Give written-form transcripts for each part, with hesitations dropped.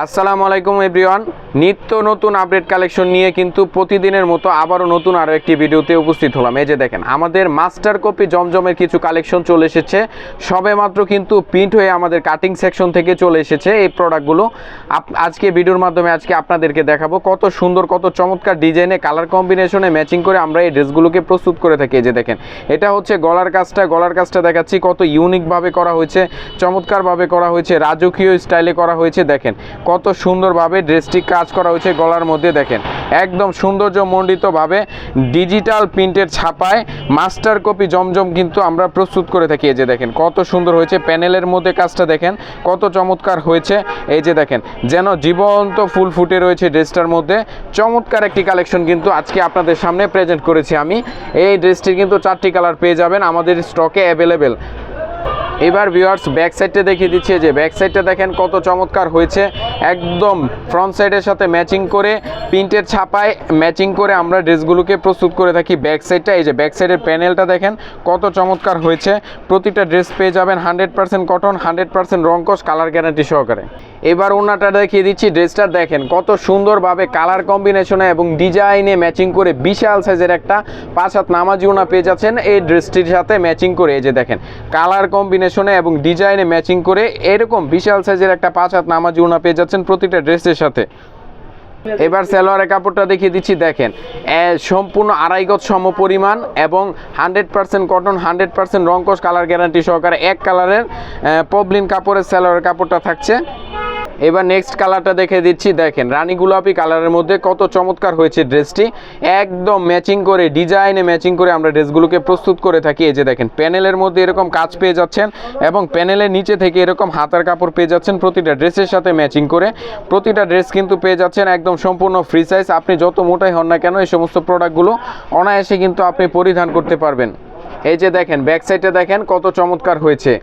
আসসালামু আলাইকুম এভরিওয়ান। নিত্য নতুন আপডেট কালেকশন নিয়ে কিন্তু প্রতিদিনের মতো আবারও নতুন আরও একটি ভিডিওতে উপস্থিত হলাম। এই যে দেখেন, আমাদের মাস্টার কপি জমজমের কিছু কালেকশন চলে এসেছে। সবেমাত্র কিন্তু প্রিন্ট হয়ে আমাদের কাটিং সেকশন থেকে চলে এসেছে এই প্রোডাক্টগুলো। আজকে ভিডিওর মাধ্যমে আপনাদেরকে দেখাবো কত সুন্দর, কত চমৎকার ডিজাইনে, কালার কম্বিনেশনে ম্যাচিং করে আমরা এই ড্রেসগুলোকে প্রস্তুত করে থাকি। এই যে দেখেন, এটা হচ্ছে গলার কাজটা দেখাচ্ছি, কত ইউনিকভাবে করা হয়েছে, চমৎকারভাবে করা হয়েছে, রাজকীয় স্টাইলে করা হয়েছে। দেখেন কত সুন্দরভাবে ড্রেসটি কাজ করা হয়েছে গলার মধ্যে। দেখেন একদম সৌন্দর্যমণ্ডিতভাবে ডিজিটাল প্রিন্টের ছাপায় মাস্টার কপি জমজম কিন্তু আমরা প্রস্তুত করে থাকি। এই যে দেখেন কত সুন্দর হয়েছে, প্যানেলের মধ্যে কাজটা দেখেন কত চমৎকার হয়েছে। এই যে দেখেন যেন জীবন্ত ফুল ফুটে রয়েছে ড্রেসটার মধ্যে। চমৎকার একটি কালেকশন কিন্তু আজকে আপনাদের সামনে প্রেজেন্ট করেছি আমি। এই ড্রেসটির কিন্তু 4টি কালার পেয়ে যাবেন আমাদের স্টকে অ্যাভেলেবেল। এবার ভিউয়ার্স ব্যাক সাইডটা দেখিয়ে দিচ্ছি। যে ব্যাক সাইডটা দেখেন কত চমৎকার হয়েছে, একদম ফ্রন্ট সাইডের সাথে ম্যাচিং করে প্রিন্টের ছাপায় ম্যাচিং করে আমরা ড্রেসগুলোকে প্রস্তুত করে থাকি। ব্যাক সাইডটা, এই যে ব্যাক সাইডের প্যানেলটা দেখেন কত চমৎকার হয়েছে। প্রতিটা ড্রেস পেয়ে যাবেন 100% কটন, 100% রংকশ, কালার গ্যারান্টি সহকারে। এবার ওনাটা দেখিয়ে দিচ্ছি। ড্রেসটা দেখেন কত সুন্দরভাবে কালার কম্বিনেশনে এবং ডিজাইনে ম্যাচিং করে বিশাল সাইজের একটা 5 হাত নামাজি ওনা পেয়ে যাচ্ছেন এই ড্রেসটির সাথে ম্যাচিং করে। এই যে দেখেন কালার কম্বিনেশনে এবং ডিজাইনে ম্যাচিং করে এরকম বিশাল সাইজের একটা 5 হাত নামাজি ওনা পেয়ে যাচ্ছেন প্রতিটা ড্রেসের সাথে। এবার সালোয়ারের কাপড়টা দেখিয়ে দিচ্ছি। দেখেন সম্পূর্ণ 2.5 গজ সম পরিমাণ এবং 100% কটন, 100% রংকশ, কালার গ্যারান্টি সহকারে এক কালারের পবলিন কাপড়ের সালোয়ারের কাপড়টা থাকছে। এবার নেক্সট কালারটা দেখে দিচ্ছি। দেখেন রানী গোলাপি কালারের মধ্যে কত চমৎকার হয়েছে ড্রেসটি, একদম ম্যাচিং করে ডিজাইনে ম্যাচিং করে আমরা ড্রেসগুলোকে প্রস্তুত করে থাকি। এই যে দেখেন প্যানেলের মধ্যে এরকম কাজ পেয়ে যাচ্ছেন এবং প্যানেলের নিচে থেকে এরকম হাতার কাপড় পেয়ে যাচ্ছেন প্রতিটা ড্রেসের সাথে ম্যাচিং করে। প্রতিটা ড্রেস কিন্তু পেয়ে যাচ্ছেন একদম সম্পূর্ণ ফ্রি সাইজ। আপনি যত মোটাই হন না কেন এই সমস্ত প্রোডাক্টগুলো অনায়াসে কিন্তু আপনি পরিধান করতে পারবেন। এই যে দেখেন ব্যাক সাইডে দেখেন কত চমৎকার হয়েছে।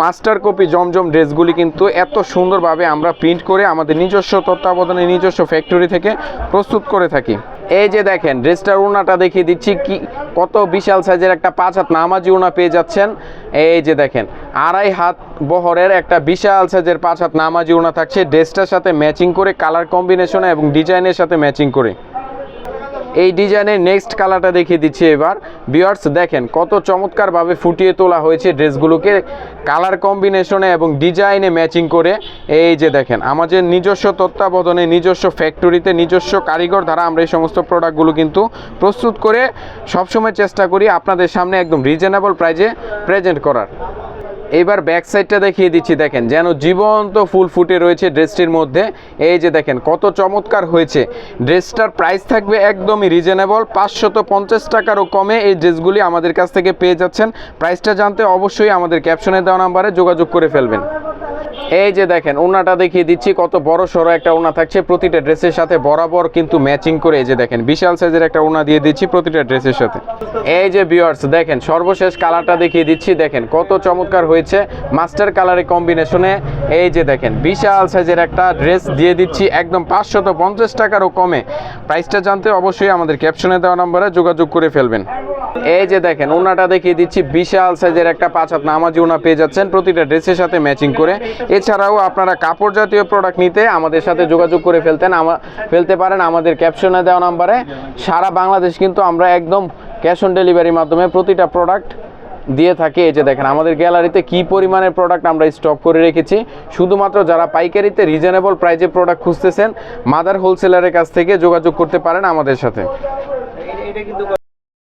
মাস্টার কপি জমজম ড্রেসগুলি কিন্তু এত সুন্দরভাবে আমরা প্রিন্ট করে আমাদের নিজস্ব তত্ত্বাবধানে নিজস্ব ফ্যাক্টরি থেকে প্রস্তুত করে থাকি। এই যে দেখেন ড্রেসটার ওড়নাটা দেখিয়ে দিচ্ছি, কি কত বিশাল সাইজের একটা 5 হাত নামাজি ওড়না পেয়ে যাচ্ছেন। এই যে দেখেন 2.5 হাত বহরের একটা বিশাল সাইজের 5 হাত নামাজি ওড়না থাকছে ড্রেসটার সাথে ম্যাচিং করে, কালার কম্বিনেশনে এবং ডিজাইনের সাথে ম্যাচিং করে। এই ডিজাইনের নেক্সট কালারটা দেখিয়ে দিচ্ছি। এবার ভিউয়ার্স দেখেন কত চমৎকারভাবে ফুটিয়ে তোলা হয়েছে ড্রেসগুলোকে কালার কম্বিনেশনে এবং ডিজাইনে ম্যাচিং করে। এই যে দেখেন আমাদের নিজস্ব তত্ত্বাবধানে নিজস্ব ফ্যাক্টরিতে নিজস্ব কারিগর দ্বারা আমরা এই সমস্ত প্রোডাক্টগুলো কিন্তু প্রস্তুত করে সবসময় চেষ্টা করি আপনাদের সামনে একদম রিজনেবল প্রাইজে প্রেজেন্ট করার। এবার ব্যাক সাইডটা দেখিয়ে দিচ্ছি। দেখেন যেন জীবন্ত ফুল ফুটে রয়েছে ড্রেসটির মধ্যে। এই যে দেখেন কত চমৎকার হয়েছে। ড্রেসটার প্রাইস থাকবে একদমই রিজনেবল, 550 টাকারও কমে এই ড্রেসগুলি আমাদের কাছ থেকে পেয়ে যাচ্ছেন। প্রাইসটা জানতে অবশ্যই আমাদের ক্যাপশনে দেওয়া নাম্বারে যোগাযোগ করে ফেলবেন। এই যে দেখেন ওনাটা দেখিয়ে দিচ্ছি, কত বড় সড়ো একটা ওনা থাকছে প্রতিটা ড্রেসের সাথে বরাবর কিন্তু ম্যাচিং করে। এই যে দেখেন বিশাল সাইজের একটা ওনা দিয়ে দিচ্ছি প্রতিটা ড্রেসের সাথে। এই যে ভিউয়ার্স দেখেন সর্বশেষ কালারটা দেখিয়ে দিচ্ছি। দেখেন কত চমৎকার হয়েছে মাস্টার কালারের কম্বিনেশনে। এই যে দেখেন বিশাল সাইজের একটা ড্রেস দিয়ে দিচ্ছি একদম 550 টাকারও কমে। প্রাইসটা জানতে অবশ্যই আমাদের ক্যাপশনে দেওয়া নম্বরে যোগাযোগ করে ফেলবেন। এই যে দেখেন ওনাটা দেখিয়ে দিচ্ছি, বিশাল সাইজের একটা 5 হাত নামাজি ওনা পেয়ে যাচ্ছেন প্রতিটা ড্রেসের সাথে ম্যাচিং করে। এছাড়াও আপনারা কাপড় জাতীয় প্রোডাক্ট নিতে আমাদের সাথে যোগাযোগ করে ফেলতে পারেন আমাদের ক্যাপশনে দেওয়া নাম্বারে। সারা বাংলাদেশ কিন্তু আমরা একদম ক্যাশ অন ডেলিভারির মাধ্যমে প্রতিটা প্রোডাক্ট দিয়ে থাকি। এই যে দেখেন আমাদের গ্যালারিতে কি পরিমাণের প্রোডাক্ট আমরা স্টক করে রেখেছি। শুধুমাত্র যারা পাইকারিতে রিজনেবল প্রাইজে প্রোডাক্ট খুঁজতেছেন মাদার হোলসেলারের কাছ থেকে যোগাযোগ করতে পারেন আমাদের সাথে।